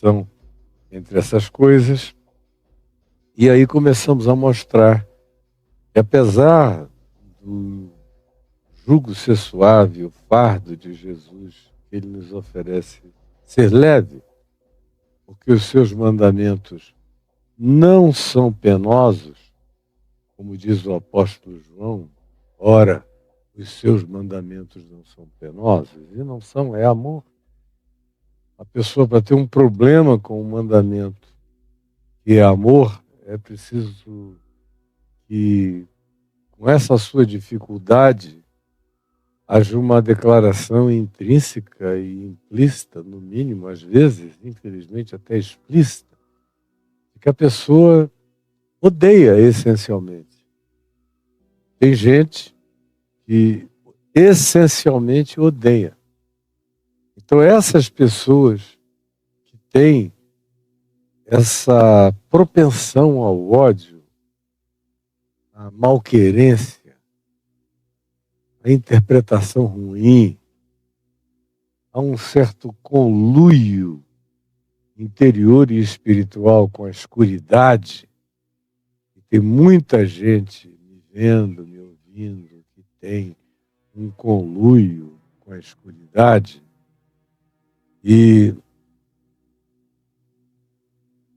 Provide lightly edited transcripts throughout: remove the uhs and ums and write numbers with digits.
relação entre essas coisas. E aí começamos a mostrar que, apesar do jugo ser suave, o fardo de Jesus, que ele nos oferece ser leve, porque os seus mandamentos não são penosos, como diz o apóstolo João, ora, os seus mandamentos não são penosos, e não são, é amor. A pessoa, para ter um problema com o mandamento que é amor, é preciso que, com essa sua dificuldade, haja uma declaração intrínseca e implícita, no mínimo, às vezes, infelizmente até explícita, de que a pessoa odeia essencialmente. Tem gente que essencialmente odeia. Então essas pessoas que têm essa propensão ao ódio, à malquerência, à interpretação ruim, a um certo conluio interior e espiritual com a escuridade, e tem muita gente me vendo, me ouvindo, que tem um conluio com a escuridade, e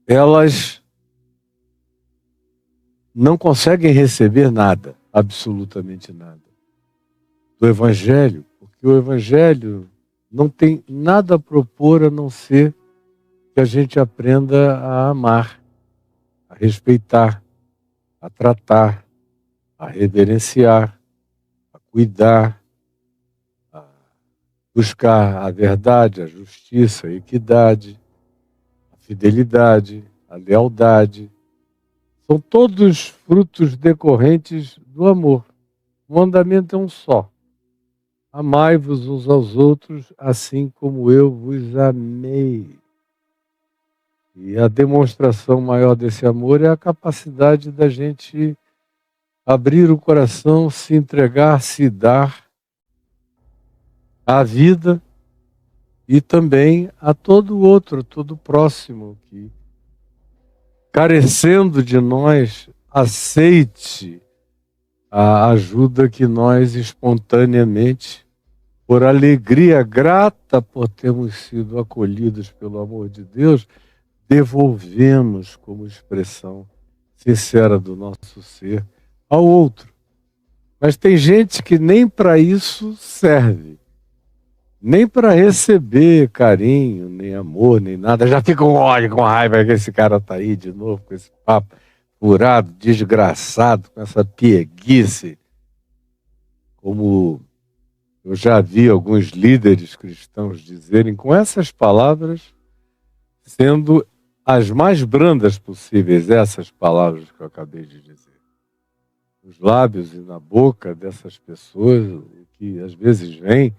elas não conseguem receber nada, absolutamente nada, do Evangelho, porque o Evangelho não tem nada a propor a não ser que a gente aprenda a amar, a respeitar, a tratar, a reverenciar, a cuidar, a buscar a verdade, a justiça, a equidade, a fidelidade, a lealdade. São todos frutos decorrentes do amor. O mandamento é um só. Amai-vos uns aos outros, assim como eu vos amei. E a demonstração maior desse amor é a capacidade da gente abrir o coração, se entregar, se dar à vida e também a todo outro, todo próximo que, carecendo de nós, aceite a ajuda que nós espontaneamente, por alegria grata por termos sido acolhidos pelo amor de Deus, devolvemos como expressão sincera do nosso ser ao outro. Mas tem gente que nem para isso serve, nem para receber carinho, nem amor, nem nada. Já fica com ódio, com raiva que esse cara tá aí de novo, com esse papo furado, desgraçado, com essa pieguice. Como eu já vi alguns líderes cristãos dizerem com essas palavras, sendo as mais brandas possíveis, essas palavras que eu acabei de dizer. Nos lábios e na boca dessas pessoas, que às vezes vêm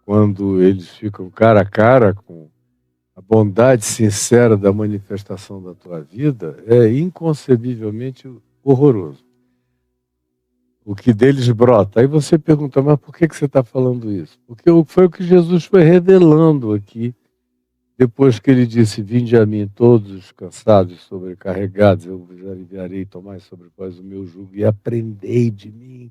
quando eles ficam cara a cara com a bondade sincera da manifestação da tua vida, é inconcebivelmente horroroso. O que deles brota. Aí você pergunta, mas por que você está falando isso? Porque foi o que Jesus foi revelando aqui, depois que ele disse, vinde a mim todos os cansados e sobrecarregados, eu vos aliviarei, tomai sobre vós o meu jugo e aprendei de mim,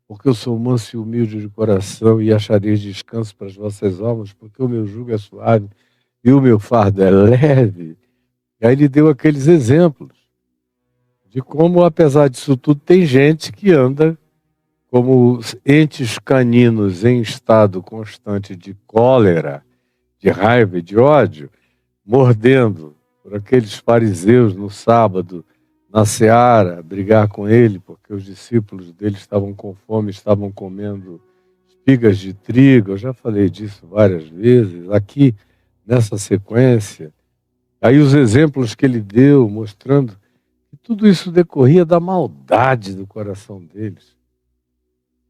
porque eu sou manso e humilde de coração e achareis descanso para as vossas almas, porque o meu jugo é suave e o meu fardo é leve. E aí ele deu aqueles exemplos de como, apesar disso tudo, tem gente que anda como entes caninos em estado constante de cólera, de raiva e de ódio, mordendo por aqueles fariseus no sábado, na seara, brigar com ele, porque os discípulos dele estavam com fome, estavam comendo espigas de trigo. Eu já falei disso várias vezes, aqui nessa sequência. Aí os exemplos que ele deu, mostrando que tudo isso decorria da maldade do coração deles,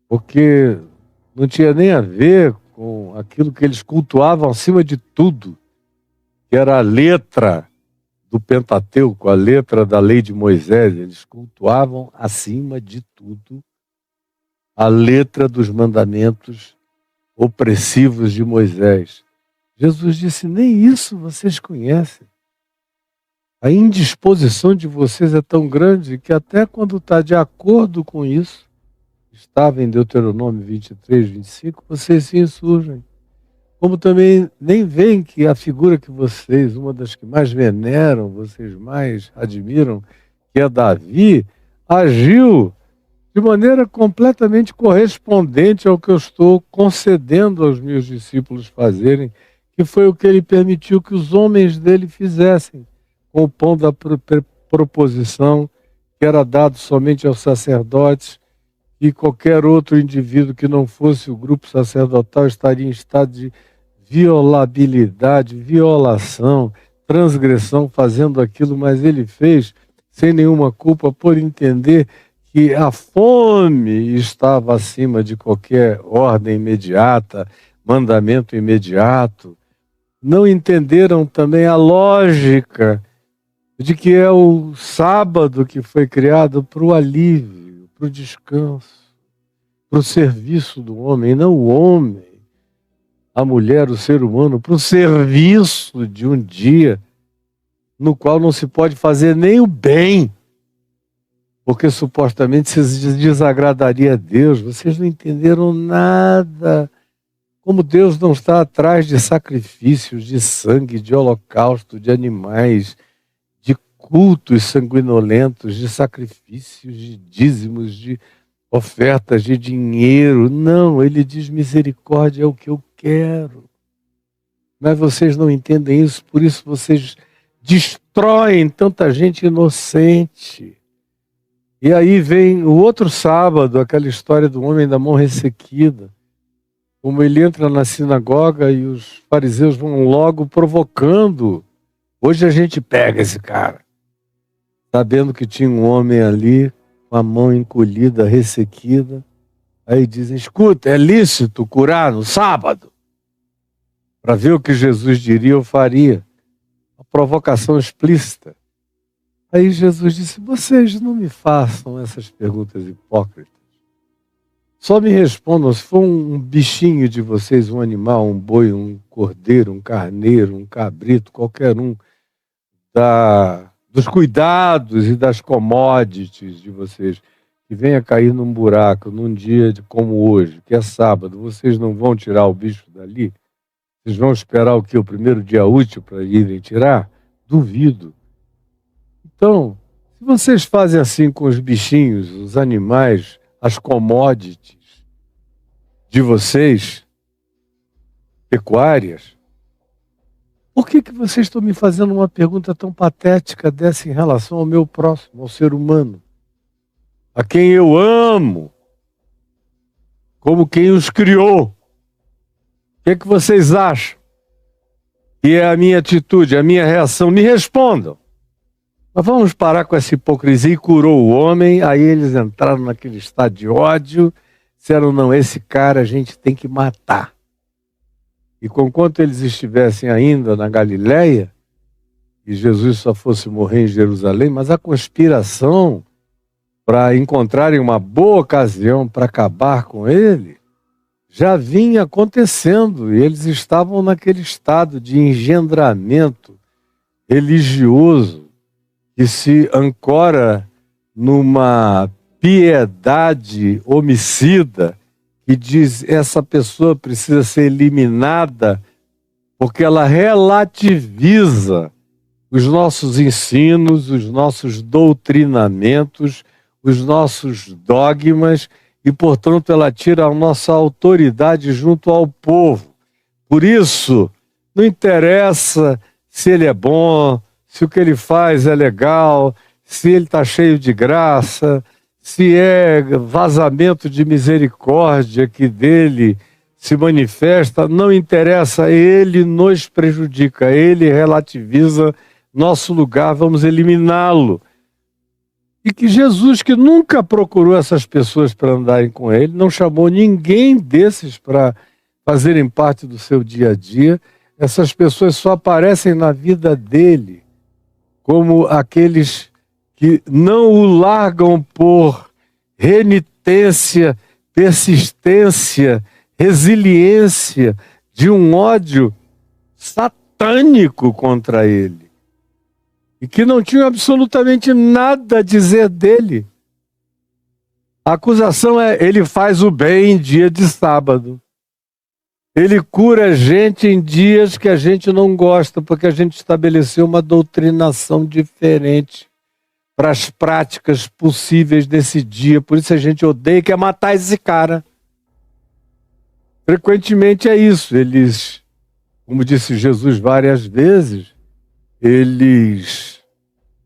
porque não tinha nem a ver com aquilo que eles cultuavam acima de tudo, que era a letra do Pentateuco, a letra da lei de Moisés. Eles cultuavam acima de tudo a letra dos mandamentos opressivos de Moisés. Jesus disse: nem isso vocês conhecem. A indisposição de vocês é tão grande que até quando está de acordo com isso, estava em Deuteronômio 23, 25, vocês se insurgem. Como também nem veem que a figura que vocês, uma das que mais veneram, vocês mais admiram, que é Davi, agiu de maneira completamente correspondente ao que eu estou concedendo aos meus discípulos fazerem, que foi o que ele permitiu que os homens dele fizessem, com o pão da proposição, que era dado somente aos sacerdotes, e qualquer outro indivíduo que não fosse o grupo sacerdotal estaria em estado de violabilidade, violação, transgressão, fazendo aquilo, mas ele fez sem nenhuma culpa, por entender que a fome estava acima de qualquer ordem imediata, mandamento imediato. Não entenderam também a lógica de que é o sábado que foi criado para o alívio, para o descanso, para o serviço do homem, não o homem, a mulher, o ser humano, para o serviço de um dia no qual não se pode fazer nem o bem, porque supostamente se desagradaria a Deus. Vocês não entenderam nada. Como Deus não está atrás de sacrifícios, de sangue, de holocausto, de animais, de cultos sanguinolentos, de sacrifícios, de dízimos, de ofertas, de dinheiro. Não, ele diz: misericórdia é o que eu quero. Mas vocês não entendem isso, por isso vocês destroem tanta gente inocente. E aí vem o outro sábado, aquela história do homem da mão ressequida. Como ele entra na sinagoga e os fariseus vão logo provocando. Hoje a gente pega esse cara, sabendo que tinha um homem ali com a mão encolhida, ressequida. Aí dizem: escuta, é lícito curar no sábado? Para ver o que Jesus diria ou faria. Uma provocação explícita. Aí Jesus disse: vocês não me façam essas perguntas hipócritas. Só me respondam, se for um bichinho de vocês, um animal, um boi, um cordeiro, um carneiro, um cabrito, qualquer um, dos cuidados e das commodities de vocês, que venha cair num buraco num dia como hoje, que é sábado, vocês não vão tirar o bicho dali? Vocês vão esperar o quê? O primeiro dia útil para irem tirar? Duvido. Então, se vocês fazem assim com os bichinhos, os animais, as commodities de vocês, pecuárias, por que vocês estão me fazendo uma pergunta tão patética dessa em relação ao meu próximo, ao ser humano, a quem eu amo, como quem os criou? O que vocês acham que é a minha atitude, a minha reação? Me respondam. Mas vamos parar com essa hipocrisia. E curou o homem, aí eles entraram naquele estado de ódio, disseram: não, esse cara a gente tem que matar. E conquanto eles estivessem ainda na Galileia, e Jesus só fosse morrer em Jerusalém, mas a conspiração para encontrarem uma boa ocasião para acabar com ele, já vinha acontecendo, e eles estavam naquele estado de engendramento religioso, que se ancora numa piedade homicida, que diz: essa pessoa precisa ser eliminada, porque ela relativiza os nossos ensinos, os nossos doutrinamentos, os nossos dogmas, e, portanto, ela tira a nossa autoridade junto ao povo. Por isso, não interessa se ele é bom, se o que ele faz é legal, se ele está cheio de graça, se é vazamento de misericórdia que dele se manifesta, não interessa, ele nos prejudica, ele relativiza nosso lugar, vamos eliminá-lo. E que Jesus, que nunca procurou essas pessoas para andarem com ele, não chamou ninguém desses para fazerem parte do seu dia a dia, essas pessoas só aparecem na vida dele como aqueles que não o largam por renitência, persistência, resiliência de um ódio satânico contra ele. E que não tinham absolutamente nada a dizer dele. A acusação é: ele faz o bem em dia de sábado. Ele cura a gente em dias que a gente não gosta, porque a gente estabeleceu uma doutrinação diferente para as práticas possíveis desse dia. Por isso a gente odeia, quer matar esse cara. Frequentemente é isso. Eles, como disse Jesus várias vezes, eles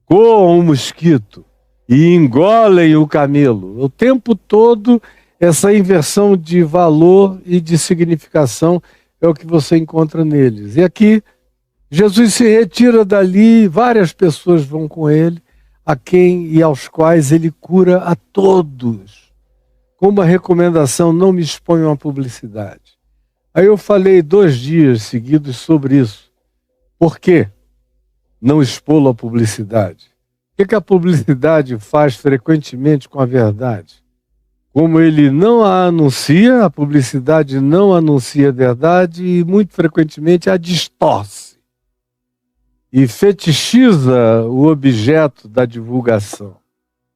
coam o mosquito e engolem o camelo. O tempo todo, essa inversão de valor e de significação é o que você encontra neles. E aqui, Jesus se retira dali, várias pessoas vão com ele, a quem e aos quais ele cura a todos. Com uma recomendação: não me exponham à publicidade. Aí eu falei 2 dias seguidos sobre isso. Por quê não expô-lo à publicidade? O que a publicidade faz frequentemente com a verdade? Como ele não a anuncia, a publicidade não anuncia a verdade e muito frequentemente a distorce e fetichiza o objeto da divulgação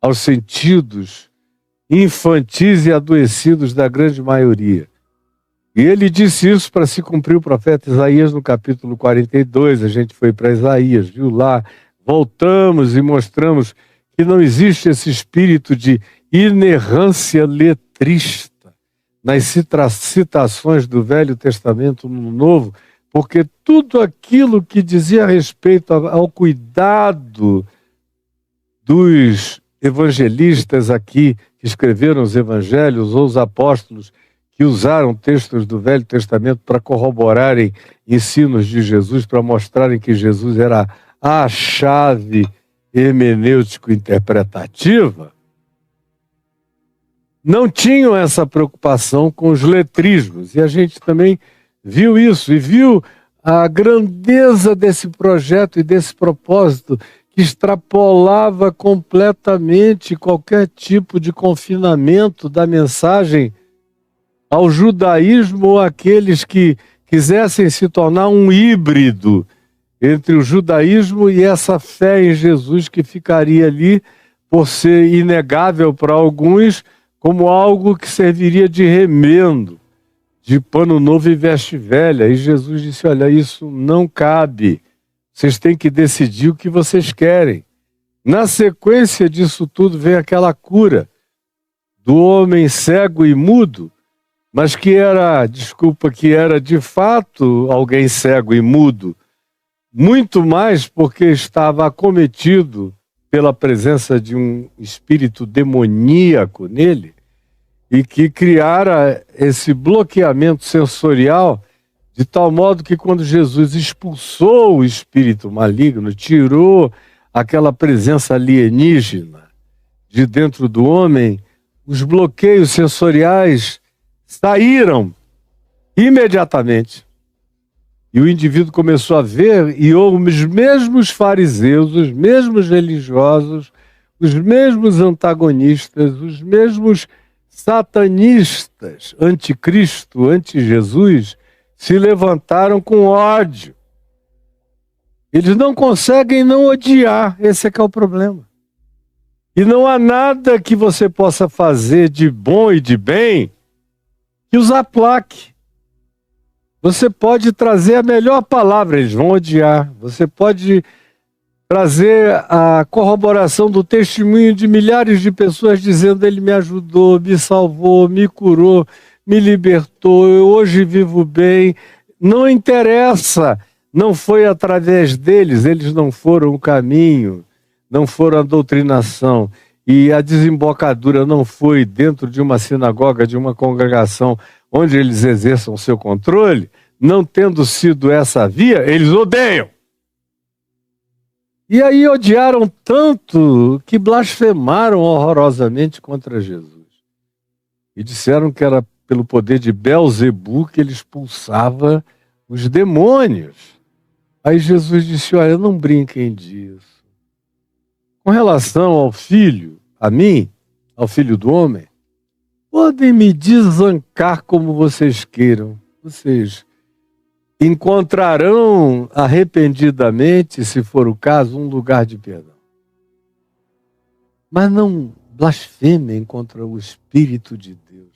aos sentidos infantis e adoecidos da grande maioria. E ele disse isso para se cumprir o profeta Isaías no capítulo 42. A gente foi para Isaías, viu lá, voltamos e mostramos que não existe esse espírito de inerrância letrista nas citações do Velho Testamento no Novo, porque tudo aquilo que dizia respeito ao cuidado dos evangelistas aqui, que escreveram os evangelhos, ou os apóstolos que usaram textos do Velho Testamento para corroborarem ensinos de Jesus, para mostrarem que Jesus era a chave hermenêutico-interpretativa, não tinham essa preocupação com os letrismos. E a gente também viu isso, e viu a grandeza desse projeto e desse propósito, que extrapolava completamente qualquer tipo de confinamento da mensagem ao judaísmo ou àqueles que quisessem se tornar um híbrido entre o judaísmo e essa fé em Jesus, que ficaria ali por ser inegável para alguns como algo que serviria de remendo, de pano novo e veste velha. E Jesus disse: olha, isso não cabe, vocês têm que decidir o que vocês querem. Na sequência disso tudo vem aquela cura do homem cego e mudo, mas que era de fato alguém cego e mudo, muito mais porque estava acometido pela presença de um espírito demoníaco nele, e que criara esse bloqueamento sensorial, de tal modo que quando Jesus expulsou o espírito maligno, tirou aquela presença alienígena de dentro do homem, os bloqueios sensoriais saíram imediatamente. E o indivíduo começou a ver, e os mesmos fariseus, os mesmos religiosos, os mesmos antagonistas, os mesmos satanistas, anticristo, anti-Jesus, se levantaram com ódio. Eles não conseguem não odiar, esse é que é o problema. E não há nada que você possa fazer de bom e de bem que os aplaque. Você pode trazer a melhor palavra, eles vão odiar. Você pode trazer a corroboração do testemunho de milhares de pessoas dizendo: ele me ajudou, me salvou, me curou, me libertou, eu hoje vivo bem. Não interessa, não foi através deles, eles não foram o caminho, não foram a doutrinação. E a desembocadura não foi dentro de uma sinagoga, de uma congregação onde eles exerçam o seu controle. Não tendo sido essa via, eles odeiam. E aí odiaram tanto que blasfemaram horrorosamente contra Jesus. E disseram que era pelo poder de Belzebu que ele expulsava os demônios. Aí Jesus disse: olha, não brinquem disso. Com relação ao filho, a mim, ao filho do homem, podem me desancar como vocês queiram. Vocês encontrarão arrependidamente, se for o caso, um lugar de perdão. Mas não blasfemem contra o Espírito de Deus,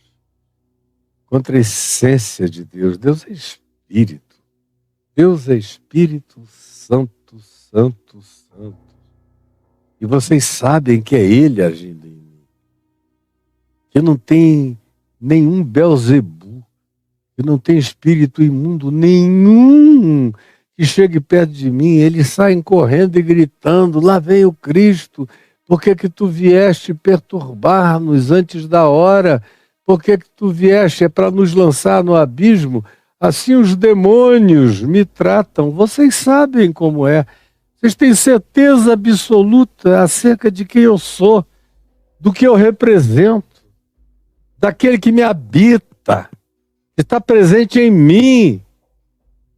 contra a essência de Deus. Deus é Espírito. Deus é Espírito Santo, Santo, Santo. E vocês sabem que é Ele agindo em mim. Que não tem nenhum Belzebu, que não tem espírito imundo nenhum que chegue perto de mim. Eles saem correndo e gritando: lá vem o Cristo. Por que tu vieste perturbar-nos antes da hora? Por que tu vieste? É para nos lançar no abismo? Assim os demônios me tratam. Vocês sabem como é. Vocês têm certeza absoluta acerca de quem eu sou, do que eu represento, daquele que me habita, que está presente em mim,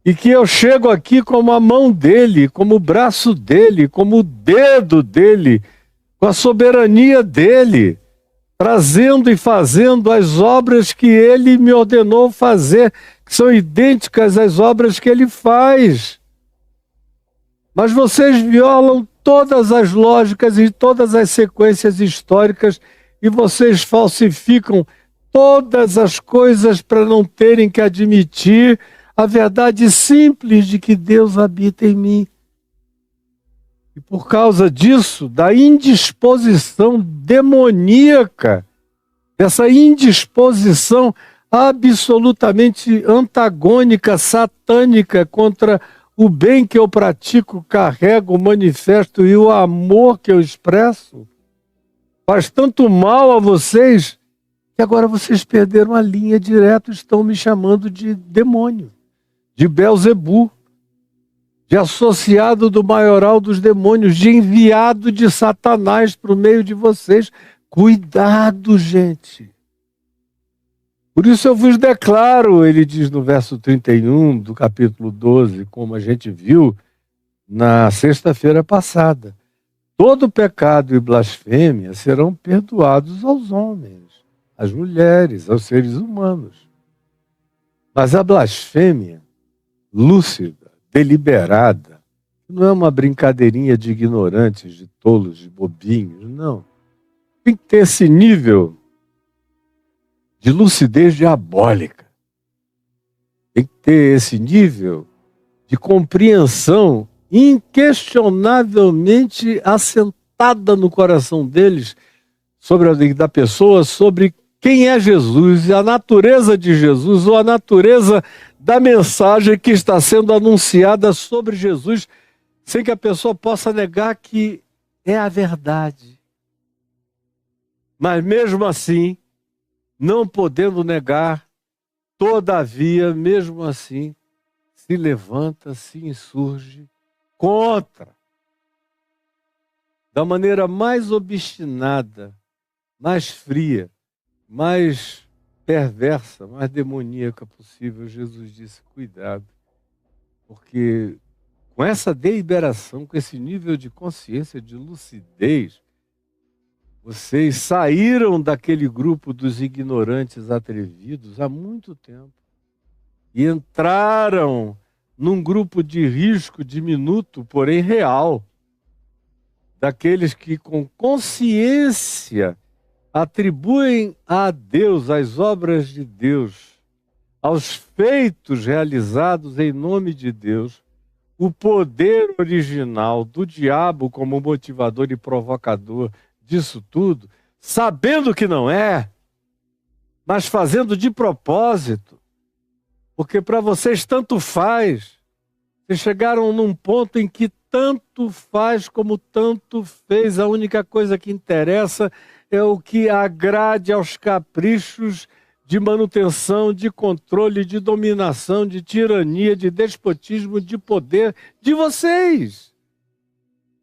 e que eu chego aqui como a mão dele, como o braço dele, como o dedo dele, com a soberania dele, trazendo e fazendo as obras que ele me ordenou fazer, que são idênticas às obras que ele faz. Mas vocês violam todas as lógicas e todas as sequências históricas e vocês falsificam todas as coisas para não terem que admitir a verdade simples de que Deus habita em mim. E por causa disso, da indisposição demoníaca, dessa indisposição absolutamente antagônica, satânica contra o bem que eu pratico, carrego, manifesto e o amor que eu expresso, faz tanto mal a vocês que agora vocês perderam a linha direto, estão me chamando de demônio, de Belzebu, de associado do maioral dos demônios, de enviado de Satanás para o meio de vocês. Cuidado, gente. Por isso eu vos declaro, ele diz no verso 31 do capítulo 12, como a gente viu na sexta-feira passada: todo pecado e blasfêmia serão perdoados aos homens, às mulheres, aos seres humanos. Mas a blasfêmia lúcida, deliberada, não é uma brincadeirinha de ignorantes, de tolos, de bobinhos, não. Tem que ter esse nível de lucidez diabólica. Tem que ter esse nível de compreensão inquestionavelmente assentada no coração deles, da pessoa, sobre quem é Jesus, a natureza de Jesus, ou a natureza da mensagem que está sendo anunciada sobre Jesus, sem que a pessoa possa negar que é a verdade. Mas mesmo assim, não podendo negar, todavia, mesmo assim, se levanta, se insurge contra, da maneira mais obstinada, mais fria, mais perversa, mais demoníaca possível. Jesus disse: cuidado, porque com essa deliberação, com esse nível de consciência, de lucidez, vocês saíram daquele grupo dos ignorantes atrevidos há muito tempo e entraram num grupo de risco diminuto, porém real, daqueles que com consciência atribuem a Deus, às obras de Deus, aos feitos realizados em nome de Deus, o poder original do diabo como motivador e provocador disso tudo, sabendo que não é, mas fazendo de propósito, porque para vocês tanto faz. Vocês chegaram num ponto em que tanto faz como tanto fez. A única coisa que interessa é o que agrade aos caprichos de manutenção, de controle, de dominação, de tirania, de despotismo, de poder de vocês.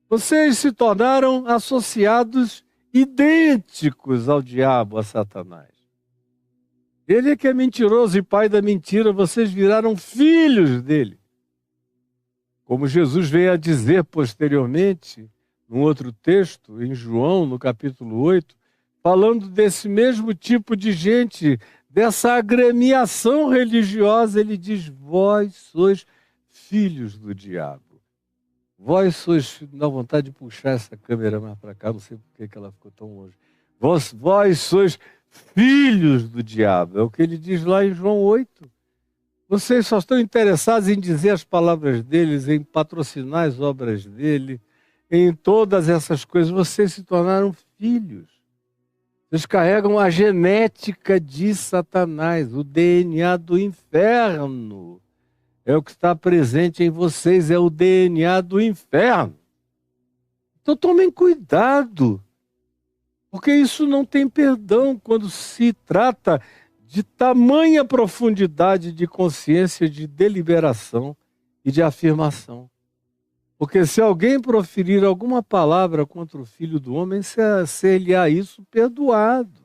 Vocês se tornaram associados idênticos ao diabo, a Satanás. Ele é que é mentiroso e pai da mentira, vocês viraram filhos dele. Como Jesus veio a dizer posteriormente, num outro texto, em João, no capítulo 8, falando desse mesmo tipo de gente, dessa agremiação religiosa, ele diz: vós sois filhos do diabo. Vós sois, dá vontade de puxar essa câmera mais para cá, não sei por que ela ficou tão longe. Vós sois filhos do diabo, é o que ele diz lá em João 8. Vocês só estão interessados em dizer as palavras deles, em patrocinar as obras dele, em todas essas coisas. Vocês se tornaram filhos. Vocês carregam a genética de Satanás, o DNA do inferno. É o que está presente em vocês, é o DNA do inferno. Então tomem cuidado, porque isso não tem perdão quando se trata de tamanha profundidade de consciência, de deliberação e de afirmação. Porque se alguém proferir alguma palavra contra o Filho do Homem, ser-lhe-á isso perdoado.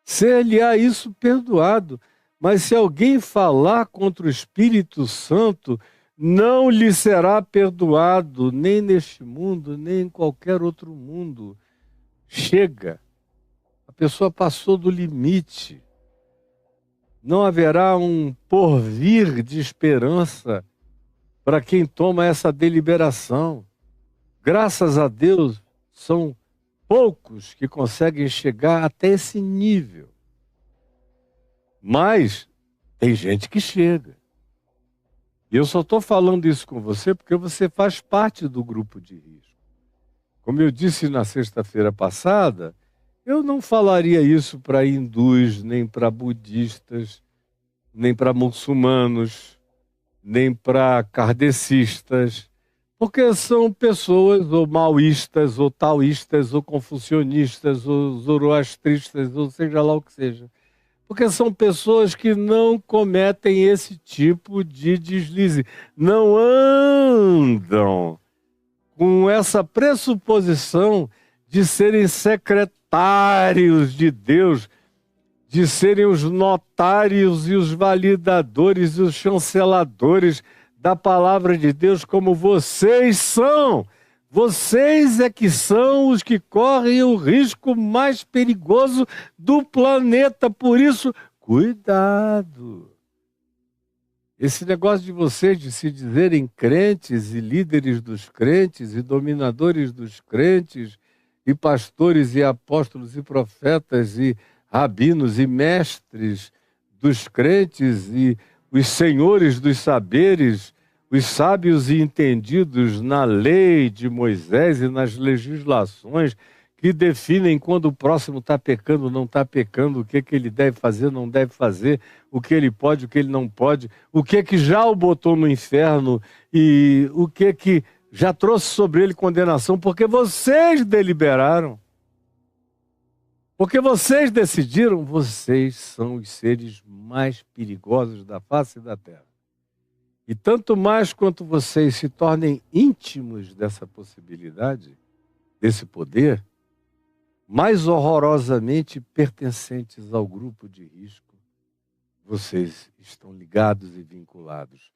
Ser-lhe-á isso perdoado. Mas se alguém falar contra o Espírito Santo, não lhe será perdoado, nem neste mundo, nem em qualquer outro mundo. Chega. A pessoa passou do limite. Não haverá um porvir de esperança para quem toma essa deliberação. Graças a Deus, são poucos que conseguem chegar até esse nível. Mas tem gente que chega. E eu só estou falando isso com você porque você faz parte do grupo de risco. Como eu disse na sexta-feira passada, eu não falaria isso para hindus, nem para budistas, nem para muçulmanos, nem para kardecistas, porque são pessoas ou maoístas, ou taoístas, ou confucionistas, ou zoroastristas, ou seja lá o que seja. Porque são pessoas que não cometem esse tipo de deslize, não andam com essa pressuposição de serem secretários de Deus, de serem os notários e os validadores e os chanceladores da palavra de Deus, como vocês são. Vocês é que são os que correm o risco mais perigoso do planeta. Por isso, cuidado. Esse negócio de vocês de se dizerem crentes e líderes dos crentes e dominadores dos crentes e pastores e apóstolos e profetas e rabinos e mestres dos crentes e os senhores dos saberes, os sábios e entendidos na lei de Moisés e nas legislações que definem quando o próximo está pecando, não está pecando, o que ele deve fazer, não deve fazer, o que ele pode, o que ele não pode, o que já o botou no inferno e o que já trouxe sobre ele condenação, porque vocês deliberaram. Porque vocês decidiram, vocês são os seres mais perigosos da face da terra. E tanto mais quanto vocês se tornem íntimos dessa possibilidade, desse poder, mais horrorosamente pertencentes ao grupo de risco, vocês estão ligados e vinculados.